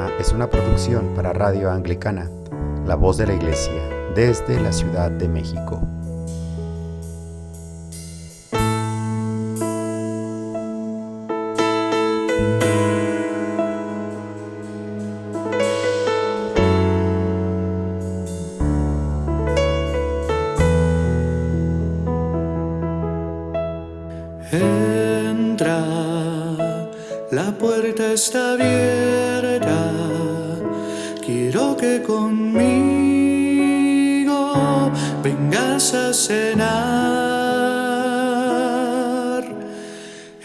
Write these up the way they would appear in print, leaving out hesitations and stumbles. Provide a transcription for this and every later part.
programa es una producción para Radio Anglicana, la voz de la Iglesia, desde la Ciudad de México. Entra, la puerta está abierta, quiero que conmigo vengas a cenar.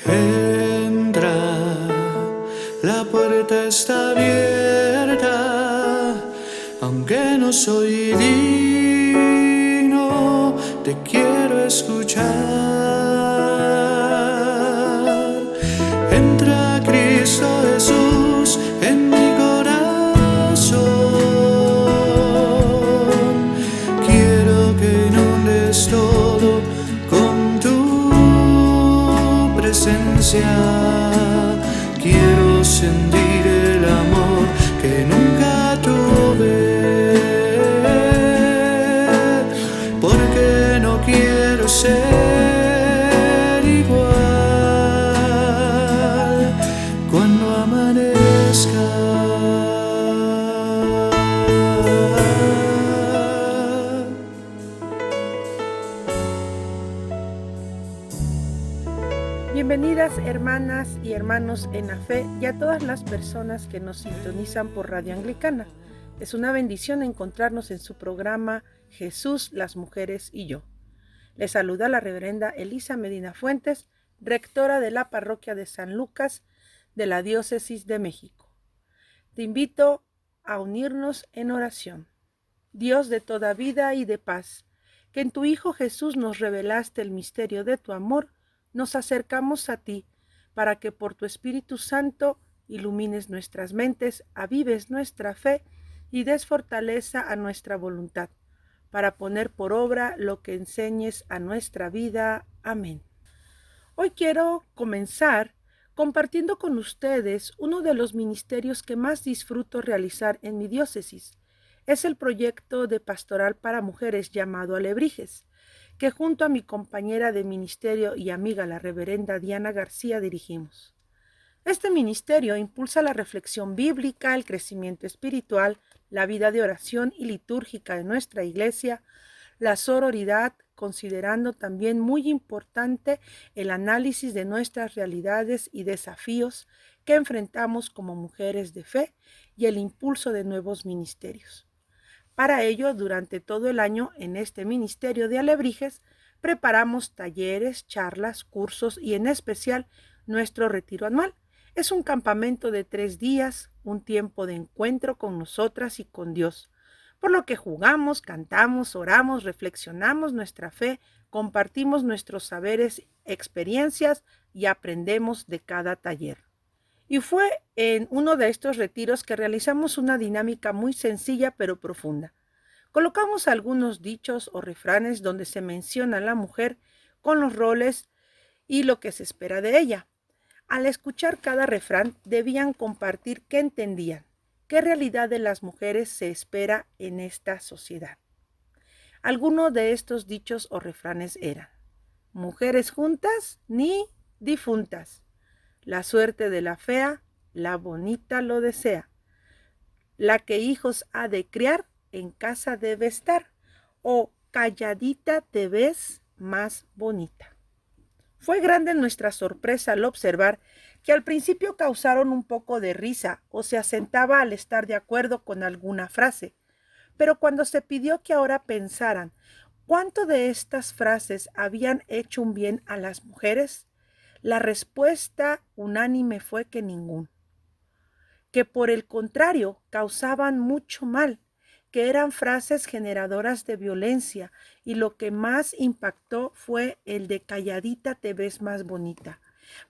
Entra, la puerta está abierta, aunque no soy digno, te quiero escuchar. Entra Cristo Jesús en mi corazón, quiero que inundes todo con tu presencia, quiero sentir el amor que nunca tuve, porque no quiero ser igual cuando amanezca. Bienvenidas hermanas y hermanos en la fe y a todas las personas que nos sintonizan por Radio Anglicana. Es una bendición encontrarnos en su programa Jesús, las mujeres y yo. Les saluda la reverenda Elisa Medina Fuentes, rectora de la parroquia de San Lucas de la Diócesis de México. Te invito a unirnos en oración. Dios de toda vida y de paz, que en tu Hijo Jesús nos revelaste el misterio de tu amor, nos acercamos a ti para que por tu Espíritu Santo ilumines nuestras mentes, avives nuestra fe y des fortaleza a nuestra voluntad, para poner por obra lo que enseñes a nuestra vida. Amén. Hoy quiero comenzar compartiendo con ustedes uno de los ministerios que más disfruto realizar en mi diócesis. Es el proyecto de pastoral para mujeres llamado Alebrijes, que junto a mi compañera de ministerio y amiga la reverenda Diana García dirigimos. Este ministerio impulsa la reflexión bíblica, el crecimiento espiritual, la vida de oración y litúrgica de nuestra iglesia, la sororidad, considerando también muy importante el análisis de nuestras realidades y desafíos que enfrentamos como mujeres de fe y el impulso de nuevos ministerios. Para ello, durante todo el año en este ministerio de Alebrijes, preparamos talleres, charlas, cursos y en especial nuestro retiro anual. Es un campamento de 3 días, un tiempo de encuentro con nosotras y con Dios, por lo que jugamos, cantamos, oramos, reflexionamos nuestra fe, compartimos nuestros saberes, experiencias y aprendemos de cada taller. Y fue en uno de estos retiros que realizamos una dinámica muy sencilla pero profunda. Colocamos algunos dichos o refranes donde se menciona a la mujer con los roles y lo que se espera de ella. Al escuchar cada refrán debían compartir qué entendían, qué realidad de las mujeres se espera en esta sociedad. Algunos de estos dichos o refranes eran: mujeres juntas ni difuntas, la suerte de la fea, la bonita lo desea, la que hijos ha de criar, en casa debe estar, o calladita te ves más bonita. Fue grande nuestra sorpresa al observar que al principio causaron un poco de risa o se asentaba al estar de acuerdo con alguna frase, pero cuando se pidió que ahora pensaran cuánto de estas frases habían hecho un bien a las mujeres, la respuesta unánime fue que ninguno, que por el contrario causaban mucho mal, que eran frases generadoras de violencia, y lo que más impactó fue el de calladita te ves más bonita,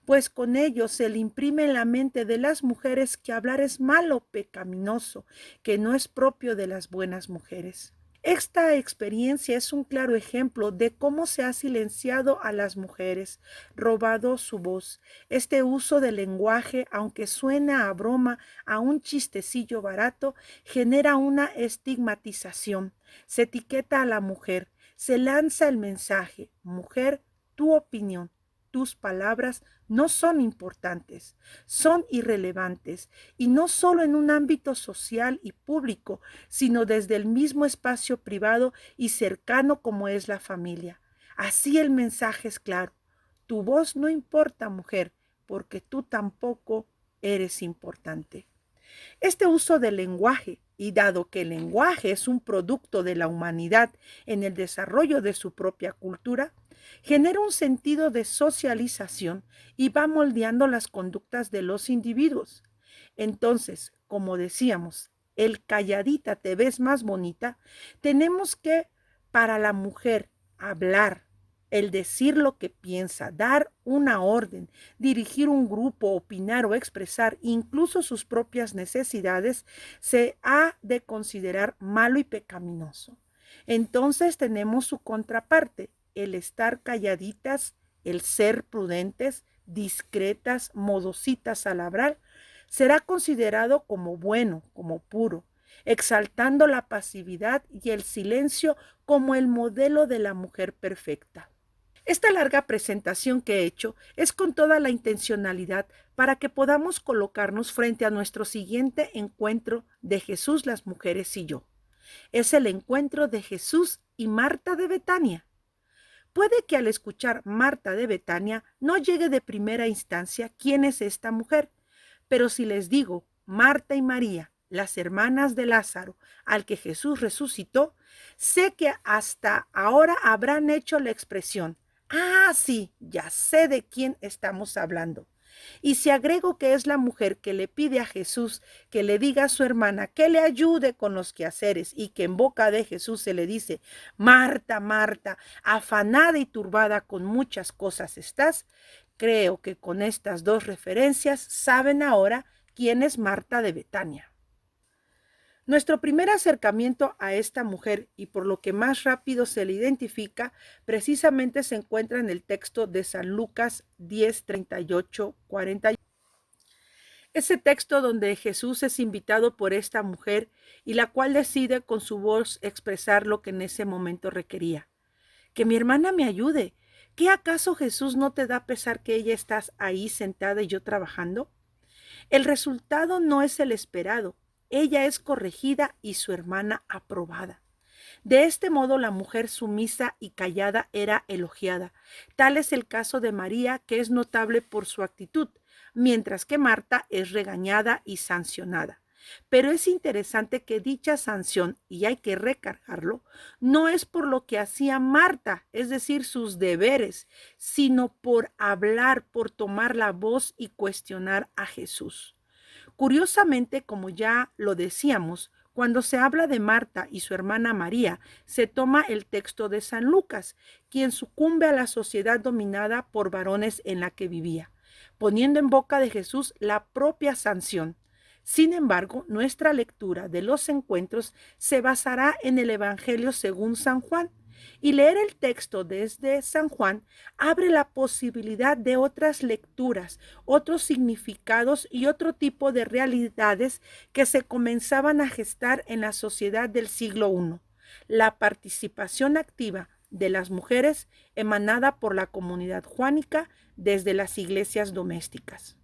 pues con ello se le imprime en la mente de las mujeres que hablar es malo, pecaminoso, que no es propio de las buenas mujeres. Esta experiencia es un claro ejemplo de cómo se ha silenciado a las mujeres, robado su voz. Este uso del lenguaje, aunque suena a broma, a un chistecillo barato, genera una estigmatización. Se etiqueta a la mujer, se lanza el mensaje: mujer, tu opinión, tus palabras no son importantes, son irrelevantes, y no solo en un ámbito social y público, sino desde el mismo espacio privado y cercano como es la familia. Así el mensaje es claro: tu voz no importa, mujer, porque tú tampoco eres importante. Este uso del lenguaje, y dado que el lenguaje es un producto de la humanidad en el desarrollo de su propia cultura, genera un sentido de socialización y va moldeando las conductas de los individuos. Entonces, como decíamos, el calladita te ves más bonita, tenemos que, para la mujer, hablar, el decir lo que piensa, dar una orden, dirigir un grupo, opinar o expresar incluso sus propias necesidades, se ha de considerar malo y pecaminoso. Entonces tenemos su contraparte: el estar calladitas, el ser prudentes, discretas, modositas al hablar, será considerado como bueno, como puro, exaltando la pasividad y el silencio como el modelo de la mujer perfecta. Esta larga presentación que he hecho es con toda la intencionalidad para que podamos colocarnos frente a nuestro siguiente encuentro de Jesús, las mujeres y yo. Es el encuentro de Jesús y Marta de Betania. Puede que al escuchar Marta de Betania no llegue de primera instancia quién es esta mujer, pero si les digo Marta y María, las hermanas de Lázaro, al que Jesús resucitó, sé que hasta ahora habrán hecho la expresión: ah, sí, ya sé de quién estamos hablando. Y si agrego que es la mujer que le pide a Jesús que le diga a su hermana que le ayude con los quehaceres, y que en boca de Jesús se le dice: Marta, Marta, afanada y turbada con muchas cosas estás, creo que con estas dos referencias saben ahora quién es Marta de Betania. Nuestro primer acercamiento a esta mujer, y por lo que más rápido se le identifica, precisamente se encuentra en el texto de San Lucas 10, 38, 40. Ese texto donde Jesús es invitado por esta mujer y la cual decide con su voz expresar lo que en ese momento requería: que mi hermana me ayude. ¿Qué acaso Jesús no te da pesar que ella estás ahí sentada y yo trabajando? El resultado no es el esperado. Ella es corregida y su hermana aprobada. De este modo, la mujer sumisa y callada era elogiada. Tal es el caso de María, que es notable por su actitud, mientras que Marta es regañada y sancionada. Pero es interesante que dicha sanción, y hay que recargarlo, no es por lo que hacía Marta, es decir, sus deberes, sino por hablar, por tomar la voz y cuestionar a Jesús. Curiosamente, como ya lo decíamos, cuando se habla de Marta y su hermana María, se toma el texto de San Lucas, quien sucumbe a la sociedad dominada por varones en la que vivía, poniendo en boca de Jesús la propia sanción. Sin embargo, nuestra lectura de los encuentros se basará en el Evangelio según San Juan, y leer el texto desde San Juan abre la posibilidad de otras lecturas, otros significados y otro tipo de realidades que se comenzaban a gestar en la sociedad del siglo I. La participación activa de las mujeres emanada por la comunidad juánica desde las iglesias domésticas.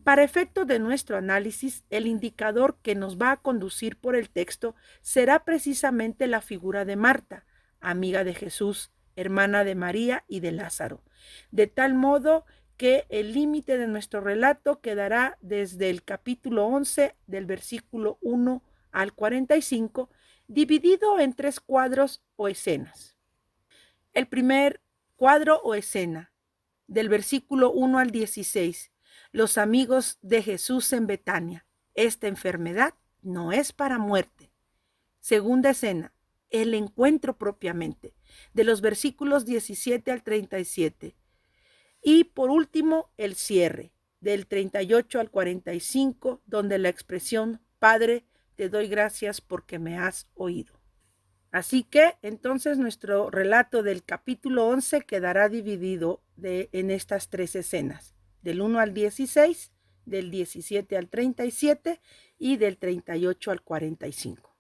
Para efecto de nuestro análisis, el indicador que nos va a conducir por el texto será precisamente la figura de Marta, amiga de Jesús, hermana de María y de Lázaro, de tal modo que el límite de nuestro relato quedará desde el capítulo 11, del versículo 1 al 45, dividido en 3 cuadros o escenas. El primer cuadro o escena, del versículo 1 al 16, los amigos de Jesús en Betania. Esta enfermedad no es para muerte. Segunda escena, el encuentro propiamente, de los versículos 17 al 37. Y por último, el cierre, del 38 al 45, donde la expresión: Padre, te doy gracias porque me has oído. Así que entonces nuestro relato del capítulo 11 quedará dividido en estas 3 escenas, del 1 al 16, del 17 al 37 y del 38 al 45.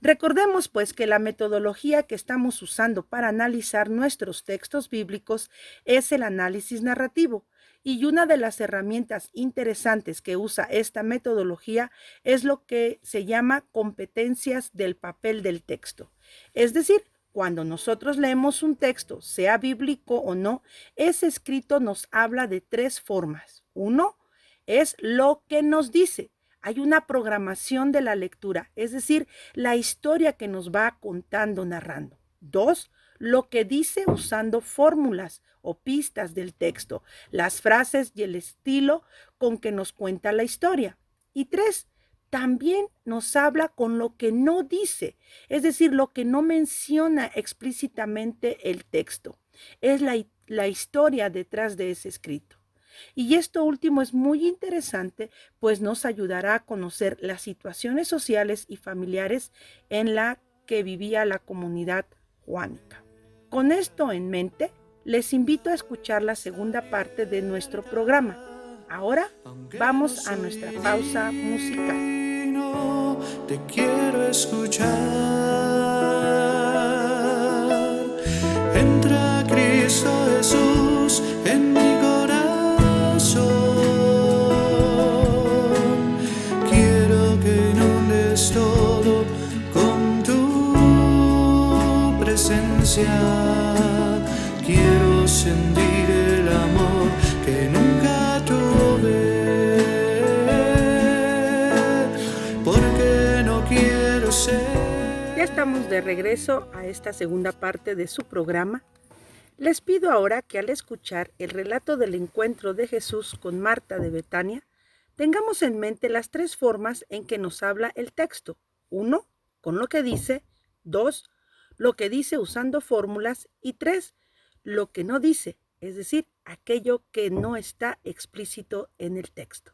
Recordemos pues que la metodología que estamos usando para analizar nuestros textos bíblicos es el análisis narrativo, y una de las herramientas interesantes que usa esta metodología es lo que se llama competencias del papel del texto. Es decir, cuando nosotros leemos un texto, sea bíblico o no, ese escrito nos habla de 3 formas. 1 es lo que nos dice. Hay una programación de la lectura, es decir, la historia que nos va contando, narrando. 2, lo que dice usando fórmulas o pistas del texto, las frases y el estilo con que nos cuenta la historia. Y 3, también nos habla con lo que no dice, es decir, lo que no menciona explícitamente el texto. Es la historia detrás de ese escrito. Y esto último es muy interesante, pues nos ayudará a conocer las situaciones sociales y familiares en la que vivía la comunidad juánica. Con esto en mente, les invito a escuchar la segunda parte de nuestro programa. Ahora vamos a nuestra pausa musical. Te quiero escuchar. Entra Cristo Jesús en mi corazón. Quiero que inundes todo con tu presencia. Quiero sentir el amor que nunca tuve, porque no quiero ser. Ya estamos de regreso a esta segunda parte de su programa. Les pido ahora que al escuchar el relato del encuentro de Jesús con Marta de Betania, tengamos en mente las 3 formas en que nos habla el texto. 1, con lo que dice. 2, lo que dice usando fórmulas. Y 3, lo que no dice, es decir, aquello que no está explícito en el texto.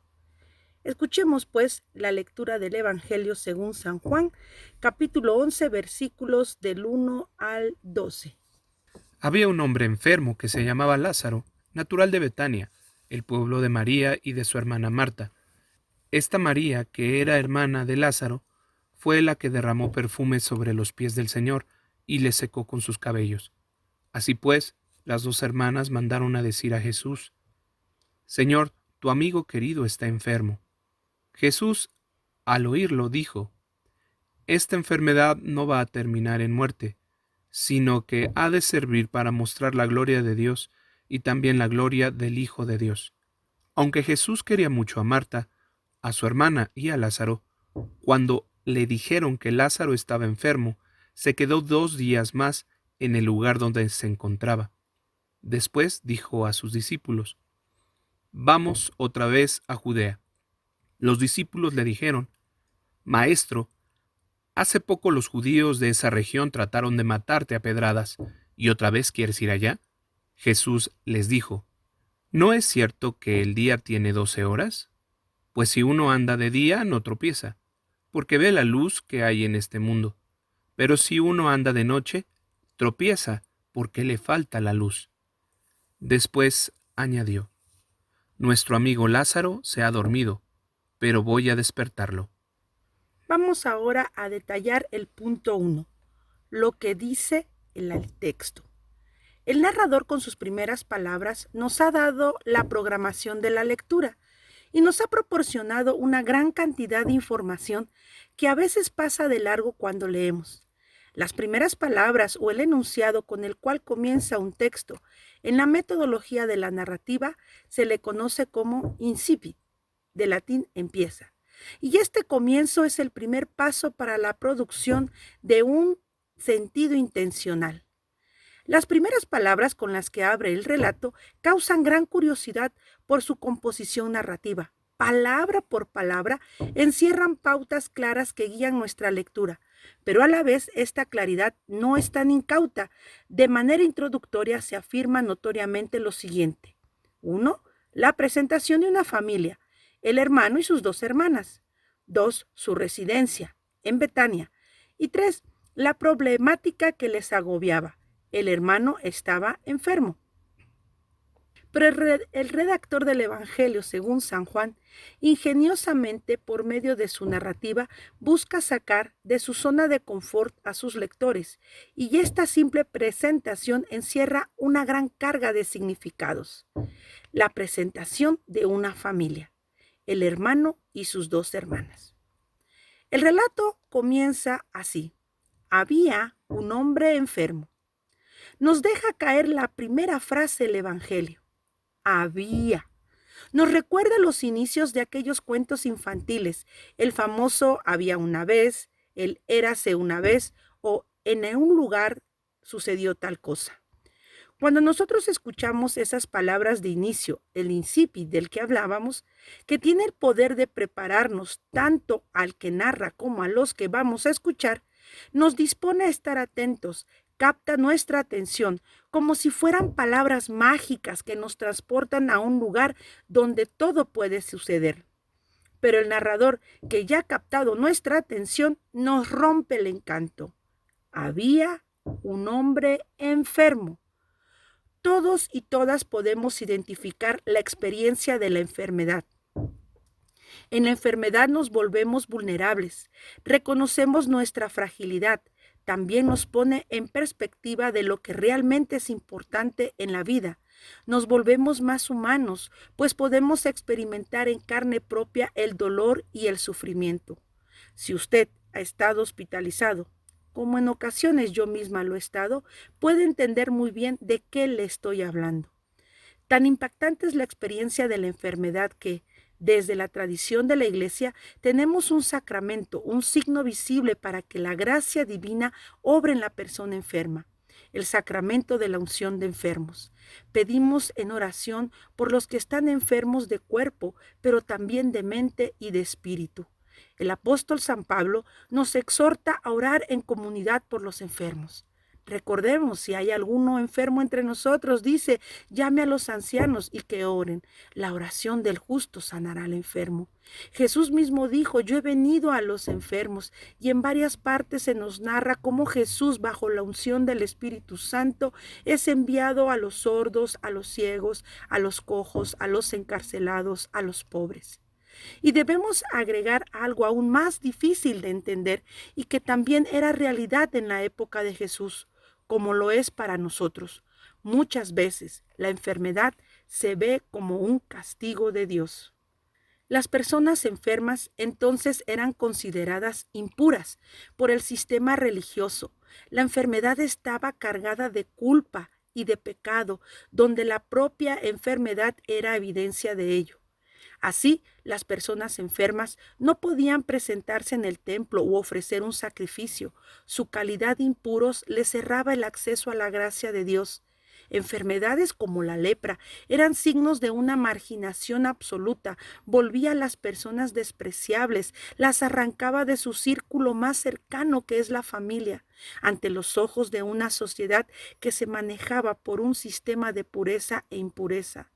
Escuchemos pues la lectura del Evangelio según San Juan, capítulo 11, versículos del 1 al 12. Había un hombre enfermo que se llamaba Lázaro, natural de Betania, el pueblo de María y de su hermana Marta. Esta María, que era hermana de Lázaro, fue la que derramó perfume sobre los pies del Señor y le secó con sus cabellos. Así pues, las 2 hermanas mandaron a decir a Jesús: Señor, tu amigo querido está enfermo. Jesús, al oírlo, dijo: Esta enfermedad no va a terminar en muerte, sino que ha de servir para mostrar la gloria de Dios y también la gloria del Hijo de Dios. Aunque Jesús quería mucho a Marta, a su hermana y a Lázaro, cuando le dijeron que Lázaro estaba enfermo, se quedó 2 días más en el lugar donde se encontraba. Después dijo a sus discípulos: Vamos otra vez a Judea. Los discípulos le dijeron: Maestro, hace poco los judíos de esa región trataron de matarte a pedradas, ¿y otra vez quieres ir allá? Jesús les dijo: ¿No es cierto que el día tiene 12 horas? Pues si uno anda de día no tropieza, porque ve la luz que hay en este mundo. Pero si uno anda de noche, tropieza, porque le falta la luz. Después añadió: Nuestro amigo Lázaro se ha dormido, pero voy a despertarlo. Vamos ahora a detallar el punto 1, lo que dice el texto. El narrador con sus primeras palabras nos ha dado la programación de la lectura y nos ha proporcionado una gran cantidad de información que a veces pasa de largo cuando leemos. Las primeras palabras o el enunciado con el cual comienza un texto en la metodología de la narrativa se le conoce como incipit, de latín empieza. Y este comienzo es el primer paso para la producción de un sentido intencional. Las primeras palabras con las que abre el relato causan gran curiosidad por su composición narrativa. Palabra por palabra encierran pautas claras que guían nuestra lectura, pero a la vez esta claridad no es tan incauta. De manera introductoria se afirma notoriamente lo siguiente. 1. La presentación de una familia, el hermano y sus 2 hermanas. 2. Su residencia, en Betania. Y 3. la problemática que les agobiaba. El hermano estaba enfermo. Pero el redactor del Evangelio, según San Juan, ingeniosamente, por medio de su narrativa, busca sacar de su zona de confort a sus lectores, y esta simple presentación encierra una gran carga de significados. La presentación de una familia, el hermano y sus dos hermanas. El relato comienza así. Había un hombre enfermo. Nos deja caer la primera frase del Evangelio. Había. Nos recuerda los inicios de aquellos cuentos infantiles, el famoso había una vez, el érase una vez o en un lugar sucedió tal cosa. Cuando nosotros escuchamos esas palabras de inicio, el incipit del que hablábamos, que tiene el poder de prepararnos tanto al que narra como a los que vamos a escuchar, nos dispone a estar atentos, capta nuestra atención, como si fueran palabras mágicas que nos transportan a un lugar donde todo puede suceder. Pero el narrador, que ya ha captado nuestra atención, nos rompe el encanto. Había un hombre enfermo. Todos y todas podemos identificar la experiencia de la enfermedad. En la enfermedad nos volvemos vulnerables, reconocemos nuestra fragilidad, también nos pone en perspectiva de lo que realmente es importante en la vida. Nos volvemos más humanos, pues podemos experimentar en carne propia el dolor y el sufrimiento. Si usted ha estado hospitalizado, como en ocasiones yo misma lo he estado, puede entender muy bien de qué le estoy hablando. Tan impactante es la experiencia de la enfermedad que, desde la tradición de la Iglesia, tenemos un sacramento, un signo visible para que la gracia divina obre en la persona enferma, el sacramento de la unción de enfermos. Pedimos en oración por los que están enfermos de cuerpo, pero también de mente y de espíritu. El apóstol San Pablo nos exhorta a orar en comunidad por los enfermos. Recordemos, si hay alguno enfermo entre nosotros, dice, llame a los ancianos y que oren. La oración del justo sanará al enfermo. Jesús mismo dijo, yo he venido a los enfermos, y en varias partes se nos narra cómo Jesús, bajo la unción del Espíritu Santo, es enviado a los sordos, a los ciegos, a los cojos, a los encarcelados, a los pobres. Y debemos agregar algo aún más difícil de entender y que también era realidad en la época de Jesús, como lo es para nosotros. Muchas veces la enfermedad se ve como un castigo de Dios. Las personas enfermas entonces eran consideradas impuras por el sistema religioso. La enfermedad estaba cargada de culpa y de pecado, donde la propia enfermedad era evidencia de ello. Así, las personas enfermas no podían presentarse en el templo u ofrecer un sacrificio. Su calidad de impuros les cerraba el acceso a la gracia de Dios. Enfermedades como la lepra eran signos de una marginación absoluta, volvía a las personas despreciables, las arrancaba de su círculo más cercano que es la familia, ante los ojos de una sociedad que se manejaba por un sistema de pureza e impureza.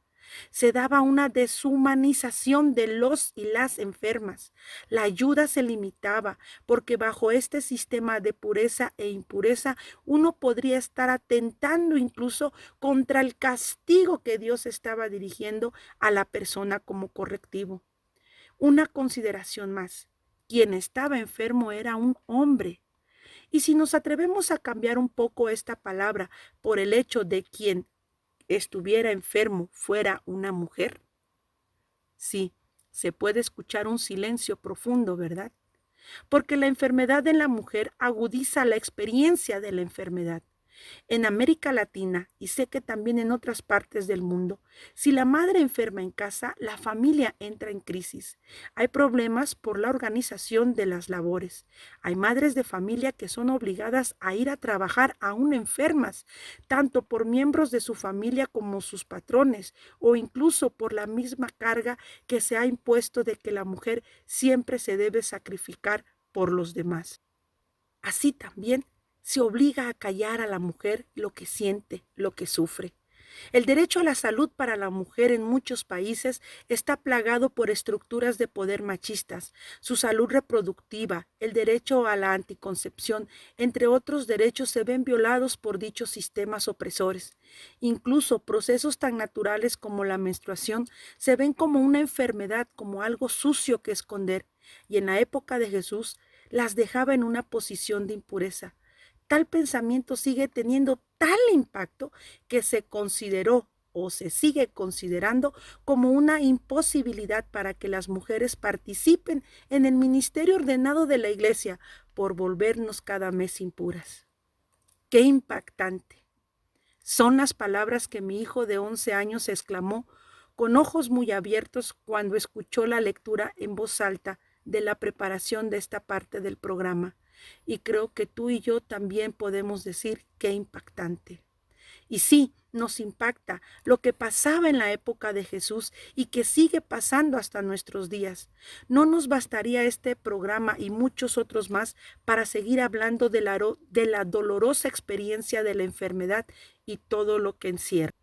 Se daba una deshumanización de los y las enfermas. La ayuda se limitaba porque bajo este sistema de pureza e impureza uno podría estar atentando incluso contra el castigo que Dios estaba dirigiendo a la persona como correctivo. Una consideración más. Quien estaba enfermo era un hombre. Y si nos atrevemos a cambiar un poco esta palabra por el hecho de quien estuviera enfermo fuera una mujer? Sí, se puede escuchar un silencio profundo, ¿verdad? Porque la enfermedad en la mujer agudiza la experiencia de la enfermedad. En América Latina, y sé que también en otras partes del mundo, si la madre enferma en casa, la familia entra en crisis. Hay problemas por la organización de las labores. Hay madres de familia que son obligadas a ir a trabajar aún enfermas, tanto por miembros de su familia como sus patrones, o incluso por la misma carga que se ha impuesto de que la mujer siempre se debe sacrificar por los demás. Así también se obliga a callar a la mujer lo que siente, lo que sufre. El derecho a la salud para la mujer en muchos países está plagado por estructuras de poder machistas. Su salud reproductiva, el derecho a la anticoncepción, entre otros derechos, se ven violados por dichos sistemas opresores. Incluso procesos tan naturales como la menstruación se ven como una enfermedad, como algo sucio que esconder, y en la época de Jesús las dejaba en una posición de impureza. Tal pensamiento sigue teniendo tal impacto que se consideró o se sigue considerando como una imposibilidad para que las mujeres participen en el ministerio ordenado de la Iglesia por volvernos cada mes impuras. ¡Qué impactante! Son las palabras que mi hijo de 11 años exclamó con ojos muy abiertos cuando escuchó la lectura en voz alta de la preparación de esta parte del programa. Y creo que tú y yo también podemos decir qué impactante. Y sí, nos impacta lo que pasaba en la época de Jesús y que sigue pasando hasta nuestros días. No nos bastaría este programa y muchos otros más para seguir hablando de la dolorosa experiencia de la enfermedad y todo lo que encierra.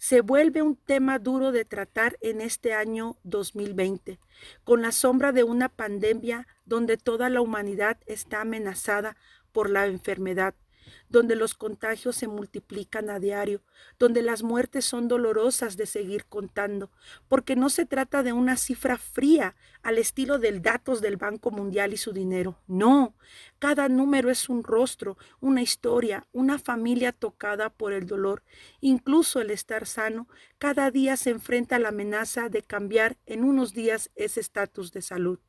Se vuelve un tema duro de tratar en este año 2020, con la sombra de una pandemia donde toda la humanidad está amenazada por la enfermedad, donde los contagios se multiplican a diario, donde las muertes son dolorosas de seguir contando, porque no se trata de una cifra fría al estilo del datos del Banco Mundial y su dinero. No, cada número es un rostro, una historia, una familia tocada por el dolor. Incluso el estar sano, cada día se enfrenta a la amenaza de cambiar en unos días ese estatus de salud.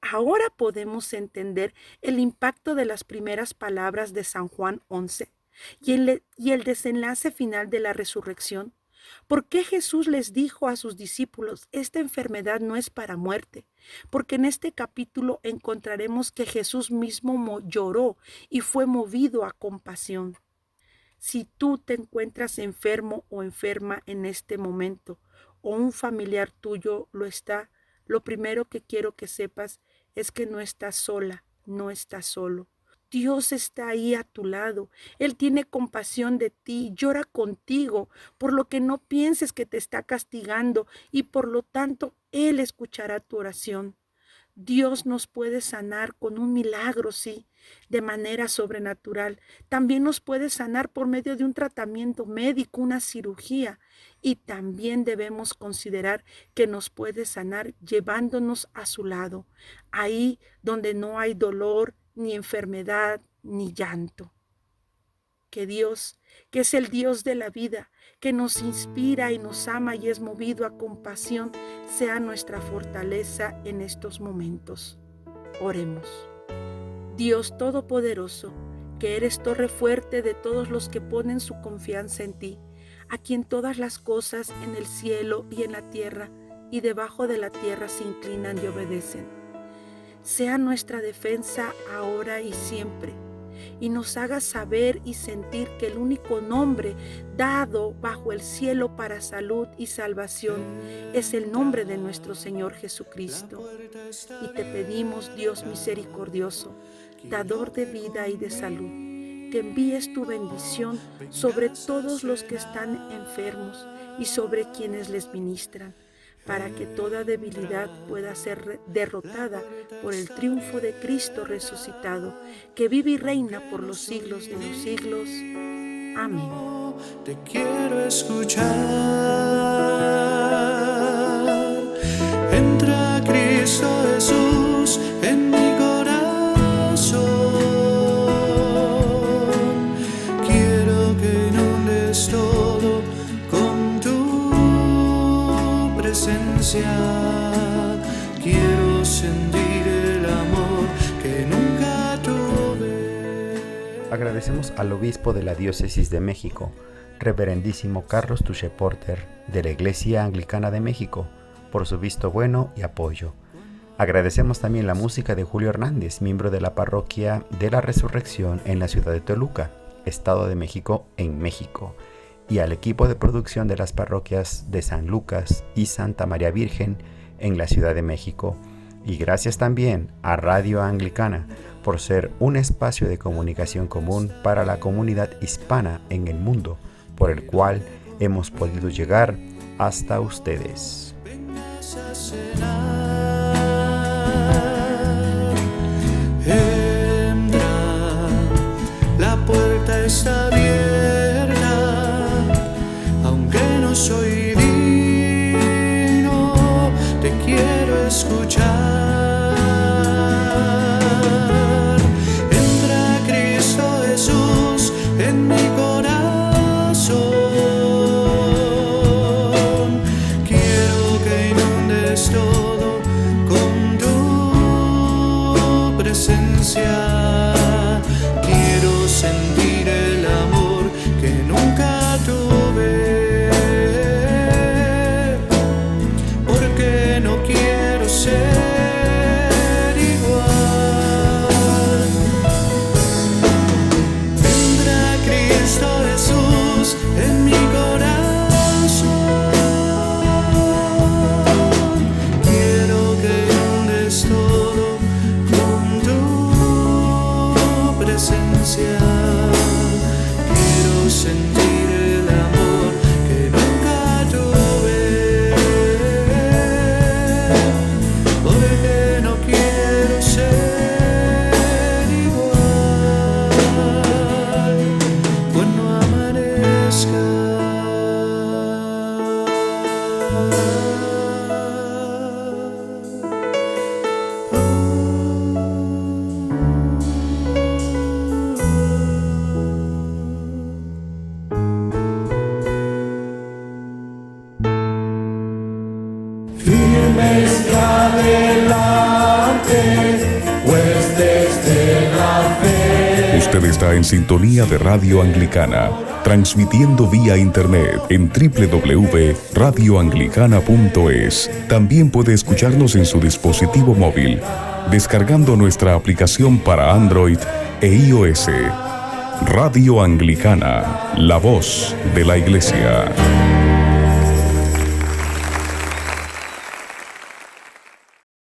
Ahora podemos entender el impacto de las primeras palabras de San Juan 11 y el desenlace final de la resurrección. ¿Por qué Jesús les dijo a sus discípulos, esta enfermedad no es para muerte? Porque en este capítulo encontraremos que Jesús mismo lloró y fue movido a compasión. Si tú te encuentras enfermo o enferma en este momento, o un familiar tuyo lo está, lo primero que quiero que sepas es que no estás sola, no estás solo. Dios está ahí a tu lado. Él tiene compasión de ti, llora contigo, por lo que no pienses que te está castigando y por lo tanto Él escuchará tu oración. Dios nos puede sanar con un milagro, sí, de manera sobrenatural. También nos puede sanar por medio de un tratamiento médico, una cirugía. Y también debemos considerar que nos puede sanar llevándonos a su lado, ahí donde no hay dolor, ni enfermedad, ni llanto. Que Dios, que es el Dios de la vida, que nos inspira y nos ama y es movido a compasión, sea nuestra fortaleza en estos momentos. Oremos. Dios Todopoderoso, que eres torre fuerte de todos los que ponen su confianza en ti, a quien todas las cosas en el cielo y en la tierra y debajo de la tierra se inclinan y obedecen. Sea nuestra defensa ahora y siempre, y nos haga saber y sentir que el único nombre dado bajo el cielo para salud y salvación es el nombre de nuestro Señor Jesucristo. Y te pedimos, Dios misericordioso, dador de vida y de salud, que envíes tu bendición sobre todos los que están enfermos y sobre quienes les ministran, para que toda debilidad pueda ser derrotada por el triunfo de Cristo resucitado, que vive y reina por los siglos de los siglos. Amén. Te quiero escuchar. Entra Cristo Jesús en mi corazón. Quiero que inundes todo con tu presencia. Quiero sentir el amor que nunca tuve. Agradecemos al obispo de la Diócesis de México, Reverendísimo Carlos Touché Porter, de la Iglesia Anglicana de México, por su visto bueno y apoyo. Agradecemos también la música de Julio Hernández, miembro de la Parroquia de la Resurrección en la ciudad de Toluca, Estado de México, en México, y al equipo de producción de las parroquias de San Lucas y Santa María Virgen en la Ciudad de México. Y gracias también a Radio Anglicana por ser un espacio de comunicación común para la comunidad hispana en el mundo, por el cual hemos podido llegar hasta ustedes. Entra, la puerta está abierta, aunque no soy digno, te quiero escuchar. Entra Cristo Jesús en mi corazón, quiero que inundes todo con tu presencia. Quiero sentir el amor que nunca tuve, porque no quiero ser igual. Vendrá Cristo Jesús en mi corazón, quiero que inundes todo con tu presencia. Quiero sentir el amor que nunca tuve, porque no quiero ser igual cuando amanezca. Firmes adelante, huestes de la fe. Usted está en sintonía de Radio Anglicana, transmitiendo vía internet en www.radioanglicana.es. También puede escucharnos en su dispositivo móvil, descargando nuestra aplicación para Android e iOS. Radio Anglicana, la voz de la Iglesia.